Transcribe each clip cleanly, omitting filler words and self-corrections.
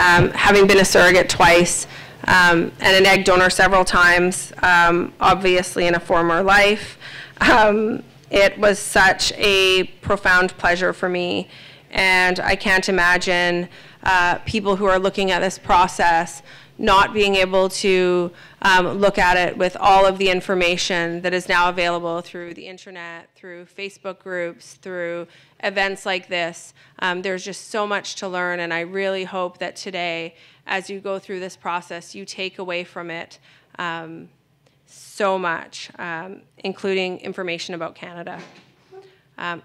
Having been a surrogate twice and an egg donor several times, obviously in a former life, it was such a profound pleasure for me. And I can't imagine people who are looking at this process not being able to look at it with all of the information that is now available through the internet, through Facebook groups, through events like this. There's just so much to learn, and I really hope that today, as you go through this process, you take away from it so much, including information about Canada.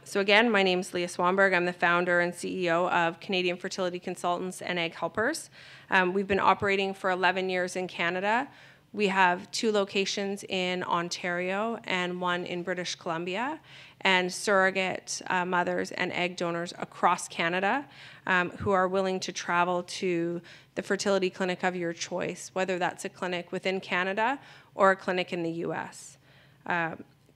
So again, my name is Leah Swanberg. I'm the founder and CEO of Canadian Fertility Consultants and Egg Helpers. We've been operating for 11 years in Canada. We have 2 locations in Ontario and 1 in British Columbia, and surrogate mothers and egg donors across Canada who are willing to travel to the fertility clinic of your choice, whether that's a clinic within Canada or a clinic in the US.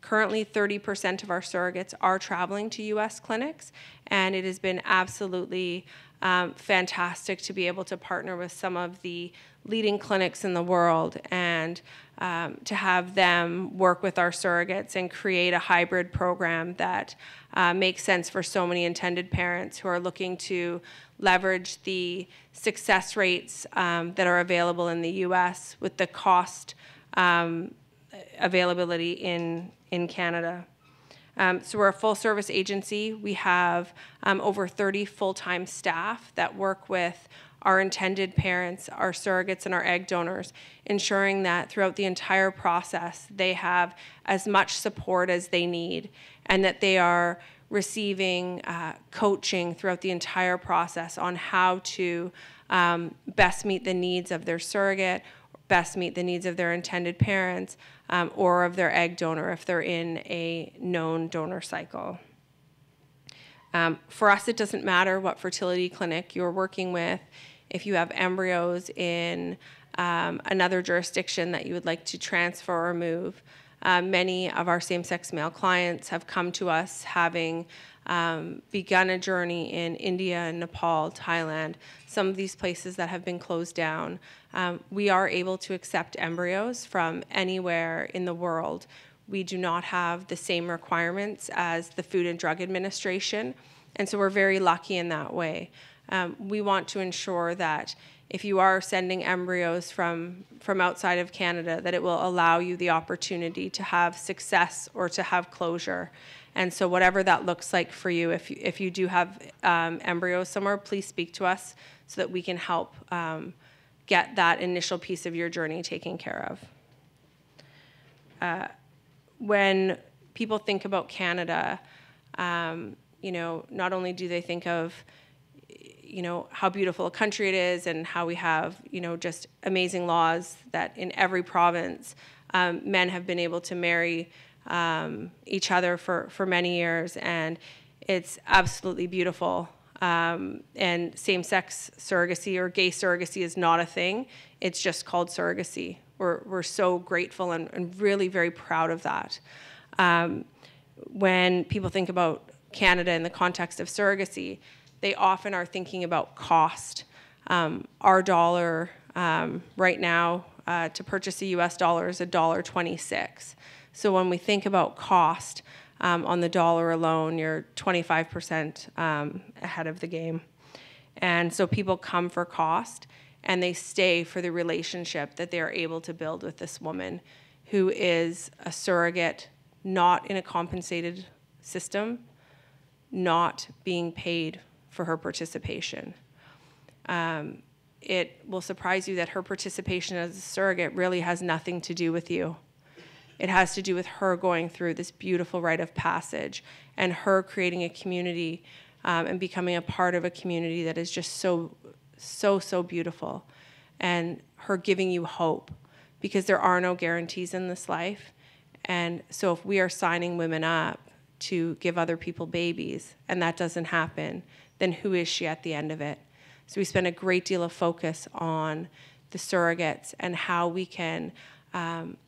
Currently, 30% of our surrogates are traveling to US clinics, and it has been absolutely fantastic to be able to partner with some of the leading clinics in the world and to have them work with our surrogates and create a hybrid program that makes sense for so many intended parents who are looking to leverage the success rates that are available in the US with the cost availability in Canada. So we're a full-service agency. We have over 30 full-time staff that work with our intended parents, our surrogates, and our egg donors, ensuring that throughout the entire process they have as much support as they need and that they are receiving coaching throughout the entire process on how to best meet the needs of their surrogate, best meet the needs of their intended parents, or of their egg donor if they're in a known donor cycle. For us, it doesn't matter what fertility clinic you're working with. If you have embryos in another jurisdiction that you would like to transfer or move, many of our same-sex male clients have come to us having begun a journey in India, Nepal, Thailand, some of these places that have been closed down. We are able to accept embryos from anywhere in the world. We do not have the same requirements as the Food and Drug Administration, and so we're very lucky in that way. We want to ensure that if you are sending embryos from outside of Canada, that it will allow you the opportunity to have success or to have closure. And so whatever that looks like for you, if you do have embryos somewhere, please speak to us so that we can help get that initial piece of your journey taken care of. When people think about Canada, you know, not only do they think of, you know, how beautiful a country it is and how we have, you know, just amazing laws that in every province men have been able to marry each other for many years, and it's absolutely beautiful. And same-sex surrogacy or gay surrogacy is not a thing. It's just called surrogacy. We're so grateful and really very proud of that. When people think about Canada in the context of surrogacy, they often are thinking about cost. Our dollar right now to purchase a US dollar is $1.26. So when we think about cost on the dollar alone, you're 25% ahead of the game. And so people come for cost and they stay for the relationship that they are able to build with this woman who is a surrogate, not in a compensated system, not being paid for her participation. It will surprise you that her participation as a surrogate really has nothing to do with you. It has to do with her going through this beautiful rite of passage and her creating a community and becoming a part of a community that is just so beautiful, and her giving you hope, because there are no guarantees in this life. And so if we are signing women up to give other people babies and that doesn't happen, then who is she at the end of it? So we spend a great deal of focus on the surrogates and how we can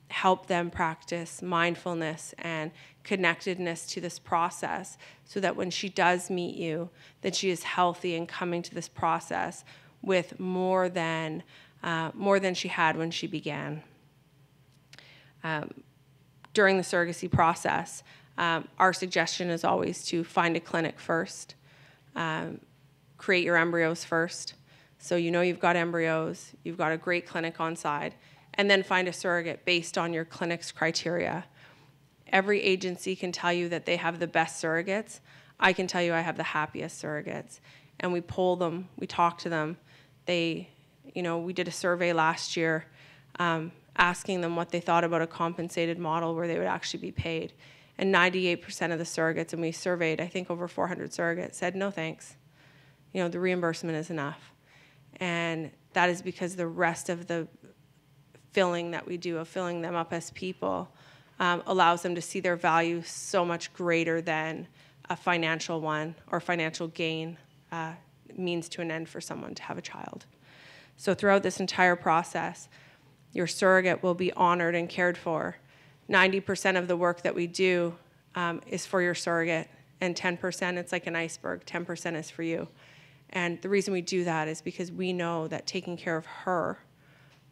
help them practice mindfulness and connectedness to this process, so that when she does meet you, that she is healthy and coming to this process with more than she had when she began. During the surrogacy process, our suggestion is always to find a clinic first, create your embryos first. So you know you've got embryos, you've got a great clinic on side, and then find a surrogate based on your clinic's criteria. Every agency can tell you that they have the best surrogates. I can tell you I have the happiest surrogates. And we poll them, we talk to them. We did a survey last year asking them what they thought about a compensated model where they would actually be paid. And 98% of the surrogates, and we surveyed, I think, over 400 surrogates, said, no thanks. The reimbursement is enough. And that is because the rest of the filling that we do, of filling them up as people, allows them to see their value so much greater than a financial one or financial gain means to an end for someone to have a child. So throughout this entire process, your surrogate will be honored and cared for. 90% of the work that we do is for your surrogate, and 10%, it's like an iceberg, 10% is for you. And the reason we do that is because we know that taking care of her,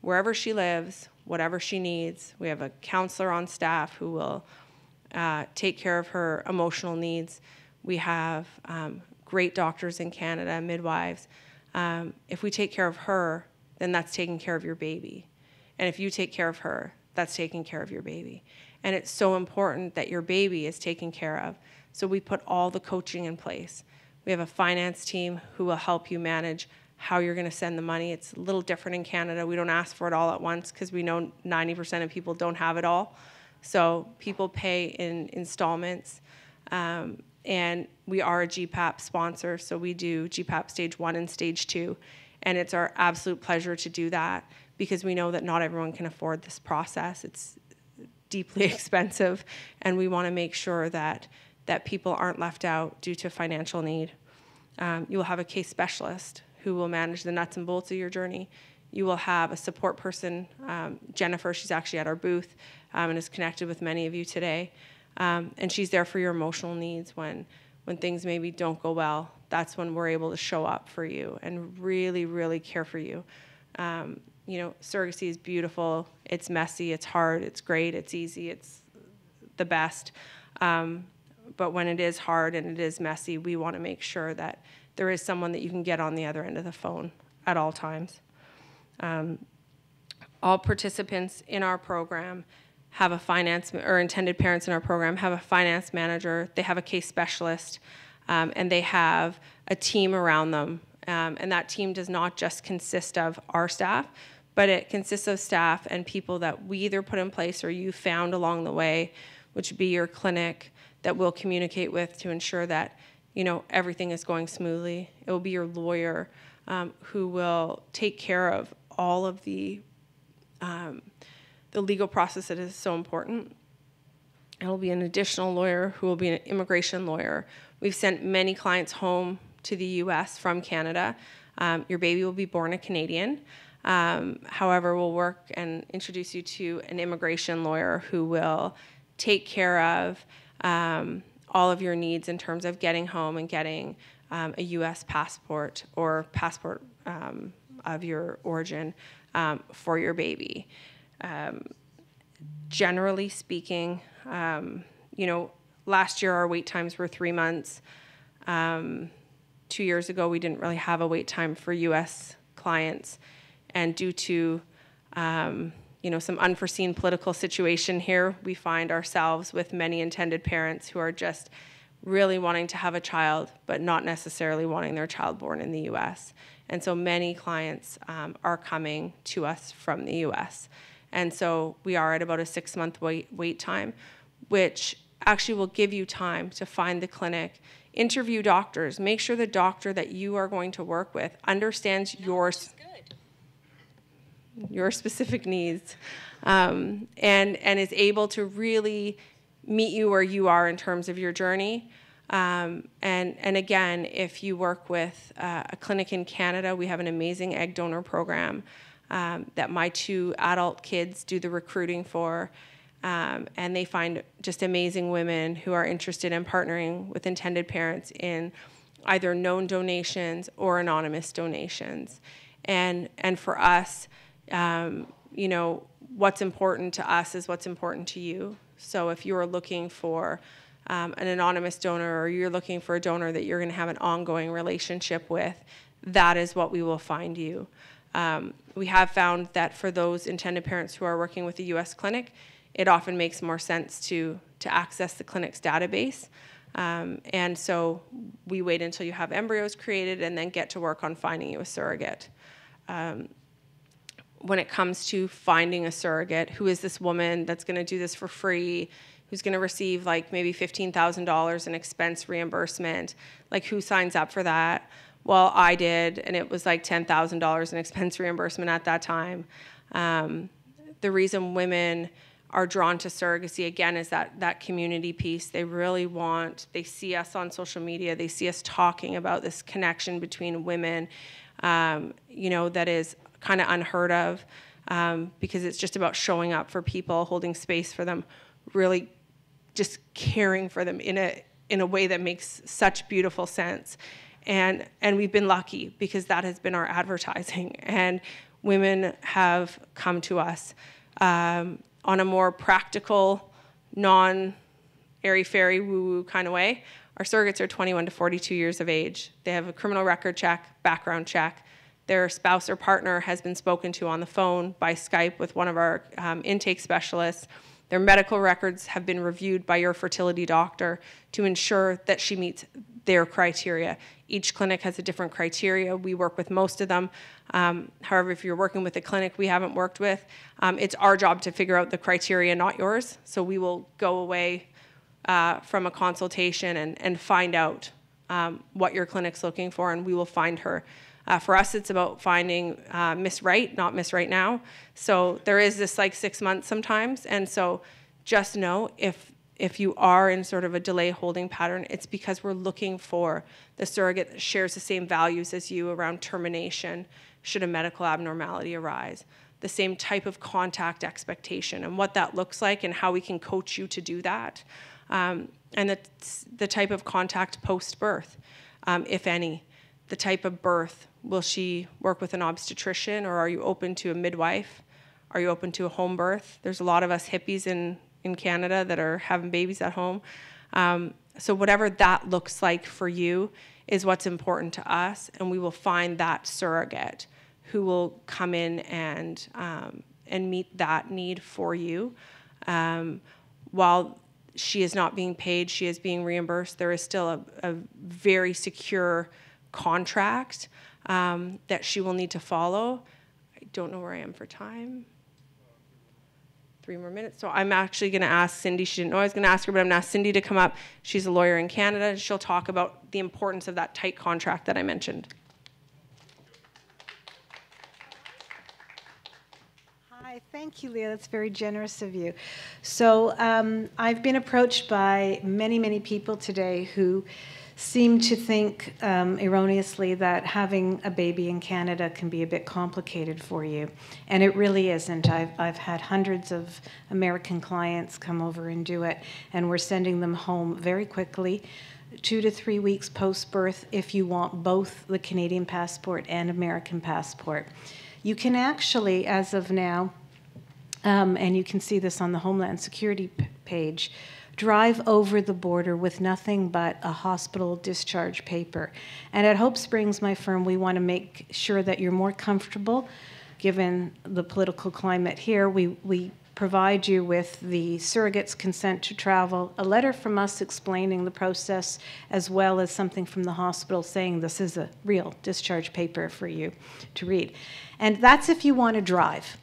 wherever she lives, whatever she needs, we have a counselor on staff who will take care of her emotional needs. We have great doctors in Canada, midwives. If we take care of her, then that's taking care of your baby. And if you take care of her, that's taking care of your baby. And it's so important that your baby is taken care of. So we put all the coaching in place. We have a finance team who will help you manage how you're going to send the money. It's a little different in Canada. We don't ask for it all at once because we know 90% of people don't have it all. So people pay in installments. And we are a GPAP sponsor, so we do GPAP stage 1 and stage 2. And it's our absolute pleasure to do that because we know that not everyone can afford this process. It's deeply expensive, and we want to make sure that people aren't left out due to financial need. You will have a case specialist who will manage the nuts and bolts of your journey. You will have a support person, Jennifer, she's actually at our booth and is connected with many of you today. And she's there for your emotional needs when things maybe don't go well. That's when we're able to show up for you and really, really care for you. Surrogacy is beautiful. It's messy, it's hard, it's great, it's easy, it's the best. But when it is hard and it is messy, we want to make sure that there is someone that you can get on the other end of the phone at all times. All participants in our program have a finance, or intended parents in our program have a finance manager, they have a case specialist, and they have a team around them. And that team does not just consist of our staff, but it consists of staff and people that we either put in place or you found along the way, which would be your clinic that we'll communicate with to ensure that everything is going smoothly. It will be your lawyer who will take care of all of the legal process that is so important. It will be an additional lawyer who will be an immigration lawyer. We've sent many clients home to the U.S. from Canada. Your baby will be born a Canadian. However, we'll work and introduce you to an immigration lawyer who will take care of all of your needs in terms of getting home and getting a U.S. passport or passport of your origin for your baby. Generally speaking, last year our wait times were 3 months. 2 years ago, we didn't really have a wait time for U.S. clients. And due to some unforeseen political situation here, we find ourselves with many intended parents who are just really wanting to have a child, but not necessarily wanting their child born in the U.S. And so many clients are coming to us from the U.S. And so we are at about a 6-month wait time, which actually will give you time to find the clinic, interview doctors, make sure the doctor that you are going to work with understands your specific needs and is able to really meet you where you are in terms of your journey. And again, if you work with a clinic in Canada, we have an amazing egg donor program that my 2 adult kids do the recruiting for. And they find just amazing women who are interested in partnering with intended parents in either known donations or anonymous donations. And for us, you know, what's important to us is what's important to you. So if you're looking for an anonymous donor, or you're looking for a donor that you're going to have an ongoing relationship with, that is what we will find you. We have found that for those intended parents who are working with a U.S. clinic, it often makes more sense to access the clinic's database. And so we wait until you have embryos created and then get to work on finding you a surrogate. When it comes to finding a surrogate, who is this woman that's going to do this for free, who's going to receive like maybe $15,000 in expense reimbursement, like who signs up for that? Well, I did, and it was like $10,000 in expense reimbursement at that time. The reason women are drawn to surrogacy, again, is that community piece. They really they see us on social media, they see us talking about this connection between women, you know, that is kind of unheard of, because it's just about showing up for people, holding space for them, really just caring for them in a way that makes such beautiful sense. And we've been lucky because that has been our advertising. And women have come to us on a more practical, non-airy-fairy, woo-woo kind of way. Our surrogates are 21 to 42 years of age. They have a criminal record check, background check. Their spouse or partner has been spoken to on the phone, by Skype with one of our intake specialists. Their medical records have been reviewed by your fertility doctor to ensure that she meets their criteria. Each clinic has a different criteria. We work with most of them. However, if you're working with a clinic we haven't worked with, it's our job to figure out the criteria, not yours. So we will go away from a consultation and find out what your clinic's looking for, and we will find her. For us, it's about finding Miss Right, not Miss Right Now. So there is this like 6 months sometimes. And so just know if you are in sort of a delay holding pattern, it's because we're looking for the surrogate that shares the same values as you around termination should a medical abnormality arise. The same type of contact expectation and what that looks like and how we can coach you to do that. And the type of contact post-birth, if any. The type of birth. Will she work with an obstetrician, or are you open to a midwife? Are you open to a home birth? There's a lot of us hippies in Canada that are having babies at home. So whatever that looks like for you is what's important to us, and we will find that surrogate who will come in and meet that need for you. While she is not being paid, she is being reimbursed, there is still a very secure contract that she will need to follow. I don't know where I am for time. 3 more minutes. So I'm actually going to ask Cindy. She didn't know I was going to ask her, but I'm going to ask Cindy to come up. She's a lawyer in Canada, and she'll talk about the importance of that tight contract that I mentioned. Hi, thank you, Leah. That's very generous of you. So I've been approached by many, many people today who seem to think erroneously that having a baby in Canada can be a bit complicated for you. And it really isn't. I've had hundreds of American clients come over and do it, and we're sending them home very quickly, 2 to 3 weeks post-birth, if you want both the Canadian passport and American passport. You can actually, as of now, and you can see this on the Homeland Security page, drive over the border with nothing but a hospital discharge paper. And at Hope Springs, my firm, we want to make sure that you're more comfortable, given the political climate here. We provide you with the surrogate's consent to travel, a letter from us explaining the process, as well as something from the hospital saying this is a real discharge paper for you to read. And that's if you want to drive.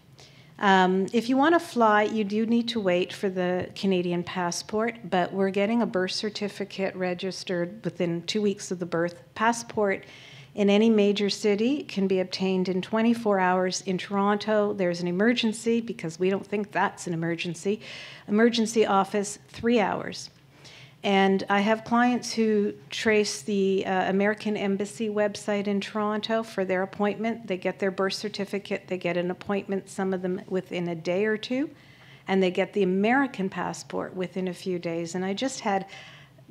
If you want to fly, you do need to wait for the Canadian passport, but we're getting a birth certificate registered within 2 weeks of the birth. Passport in any major city can be obtained in 24 hours. In Toronto, there's an emergency, because we don't think that's an emergency. Emergency office, 3 hours. And I have clients who trace the American Embassy website in Toronto for their appointment. They get their birth certificate, they get an appointment, some of them within a day or two, and they get the American passport within a few days. And I just had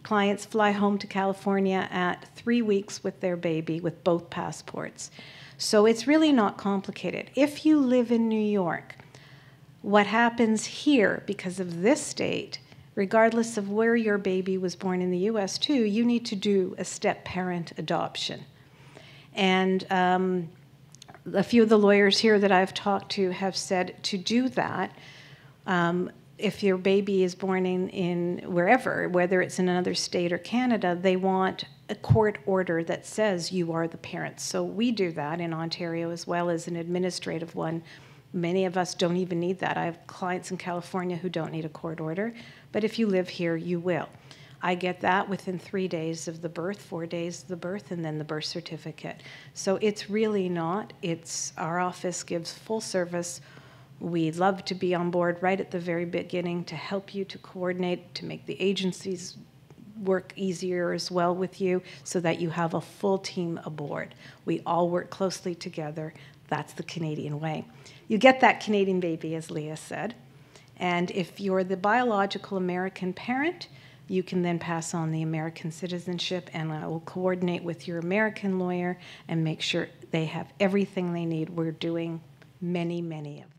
clients fly home to California at 3 weeks with their baby with both passports. So it's really not complicated. If you live in New York, what happens here, because of this state, regardless of where your baby was born in the US too, you need to do a step-parent adoption. And a few of the lawyers here that I've talked to have said to do that, if your baby is born in wherever, whether it's in another state or Canada, they want a court order that says you are the parent. So we do that in Ontario as well as an administrative one. Many of us don't even need that. I have clients in California who don't need a court order, but if you live here, you will. I get that within 3 days of the birth, 4 days of the birth, and then the birth certificate. So it's really not. Our office gives full service. We'd love to be on board right at the very beginning to help you, to coordinate, to make the agencies work easier as well with you so that you have a full team aboard. We all work closely together. That's the Canadian way. You get that Canadian baby, as Leah said, and if you're the biological American parent, you can then pass on the American citizenship, and I will coordinate with your American lawyer and make sure they have everything they need. We're doing many, many of them.